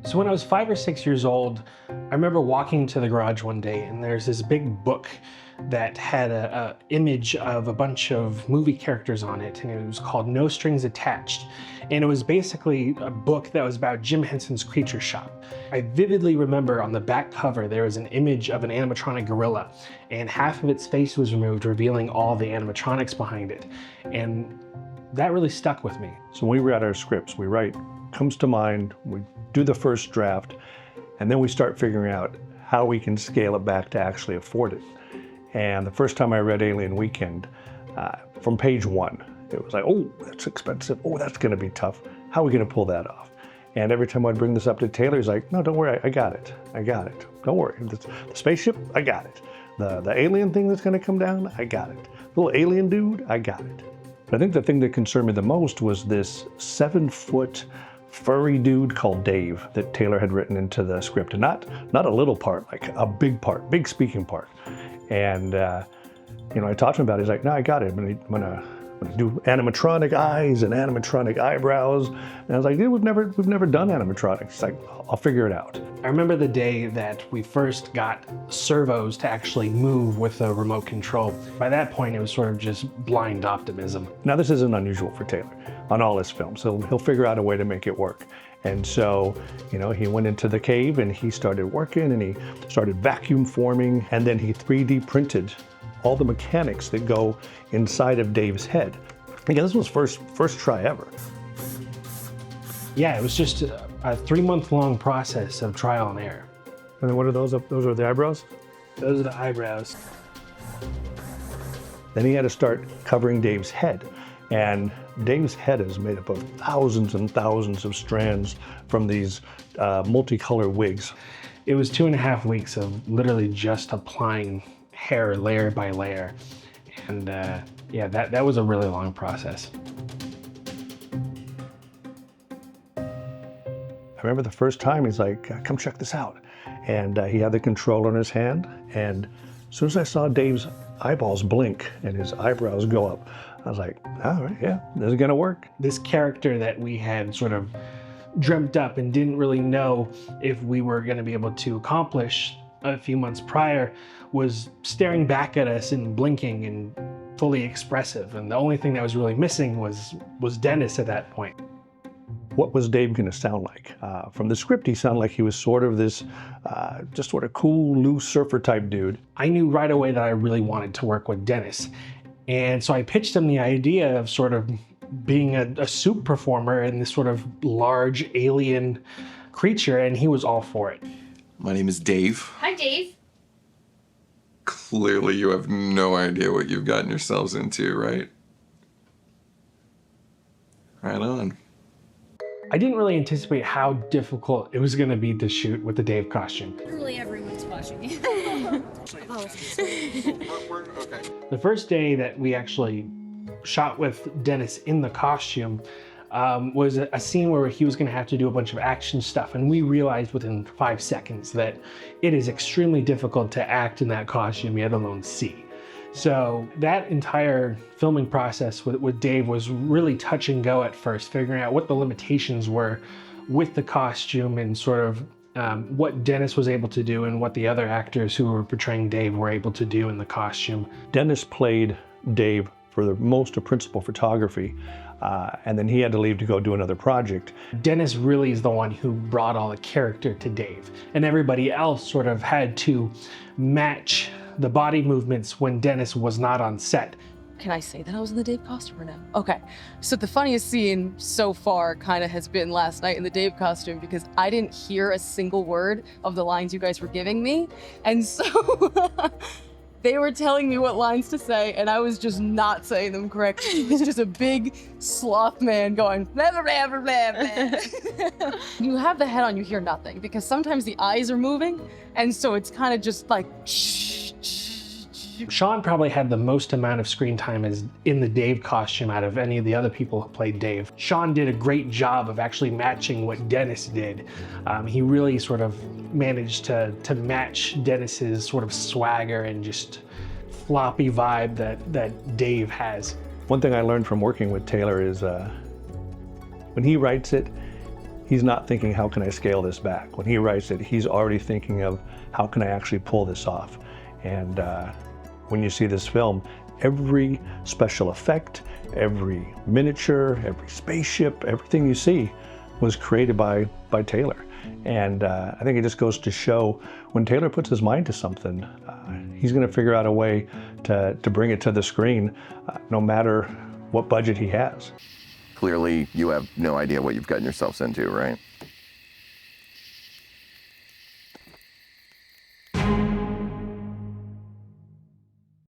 So when I was 5 or 6 years old, I remember walking to the garage one day and there's this big book that had a image of a bunch of movie characters on it, and it was called No Strings Attached. And it was basically a book that was about Jim Henson's Creature Shop. I vividly remember on the back cover there was an image of an animatronic gorilla, and half of its face was removed, revealing all the animatronics behind it. And that really stuck with me. So when we write our scripts, we write, comes to mind, we do the first draft, and then we start figuring out how we can scale it back to actually afford it. And the first time I read Alien Weekend, from page 1, it was like, oh, that's expensive. Oh, that's gonna be tough. How are we gonna pull that off? And every time I'd bring this up to Taylor, he's like, no, don't worry, I got it. I got it. Don't worry. The spaceship, I got it. The alien thing that's gonna come down, I got it. Little alien dude, I got it. But I think the thing that concerned me the most was this 7-foot furry dude called Dave that Taylor had written into the script. And not a little part, like a big part, big speaking part. And you know, I talked to him about it. He's like, no, I got it. I'm gonna do animatronic eyes and animatronic eyebrows. And I was like, dude, we've never done animatronics. He's like, I'll figure it out. I remember the day that we first got servos to actually move with a remote control. By that point, it was sort of just blind optimism. Now, this isn't unusual for Taylor on all his films. So he'll figure out a way to make it work. And so, you know, he went into the cave and he started working and he started vacuum forming, and then he 3D printed all the mechanics that go inside of Dave's head. Again, this was first try ever. Yeah, it was just a 3-month-long process of trial and error. And then what are those? Those are the eyebrows? Those are the eyebrows. Then he had to start covering Dave's head. And Dave's head is made up of thousands and thousands of strands from these multicolored wigs. It was 2.5 weeks of literally just applying hair layer by layer. And yeah, that was a really long process. I remember the first time he's like, come check this out. And he had the controller in his hand. And as soon as I saw Dave's eyeballs blink and his eyebrows go up, I was like, all right, yeah, this is gonna work. This character that we had sort of dreamt up and didn't really know if we were gonna be able to accomplish a few months prior was staring back at us and blinking and fully expressive. And the only thing that was really missing was Dennis at that point. What was Dave gonna sound like? From the script, he sounded like he was sort of this, just sort of cool, loose surfer type dude. I knew right away that I really wanted to work with Dennis. And so I pitched him the idea of sort of being a suit performer in this sort of large alien creature, and he was all for it. My name is Dave. Hi, Dave. Clearly you have no idea what you've gotten yourselves into, right? Right on. I I didn't really anticipate how difficult it was gonna be to shoot with the Dave costume. Literally everyone's watching you. The first day that we actually shot with Dennis in the costume was a scene where he was gonna have to do a bunch of action stuff, and we realized within 5 seconds that it is extremely difficult to act in that costume, yet alone see. So that entire filming process with Dave was really touch and go at first, figuring out what the limitations were with the costume and sort of what Dennis was able to do and what the other actors who were portraying Dave were able to do in the costume. Dennis played Dave for the most of principal photography, and then he had to leave to go do another project. Dennis really is the one who brought all the character to Dave, and everybody else sort of had to match the body movements when Dennis was not on set. Can I say that I was in the Dave costume or no? Okay, so the funniest scene so far kind of has been last night in the Dave costume, because I didn't hear a single word of the lines you guys were giving me. And so they were telling me what lines to say, and I was just not saying them correctly. It was just a big sloth man going, blah, blah, blah, blah, blah. You have the head on, you hear nothing, because sometimes the eyes are moving, and so it's kind of just like, Sean probably had the most amount of screen time as in the Dave costume out of any of the other people who played Dave. Sean did a great job of actually matching what Dennis did. He really sort of managed to match Dennis's sort of swagger and just floppy vibe that Dave has. One thing I learned from working with Taylor is when he writes it, he's not thinking, how can I scale this back? When he writes it, he's already thinking of, how can I actually pull this off? And when you see this film, every special effect, every miniature, every spaceship, everything you see was created by Taylor. And I think it just goes to show, when Taylor puts his mind to something, he's going to figure out a way to bring it to the screen, no matter what budget he has. Clearly, you have no idea what you've gotten yourselves into, right?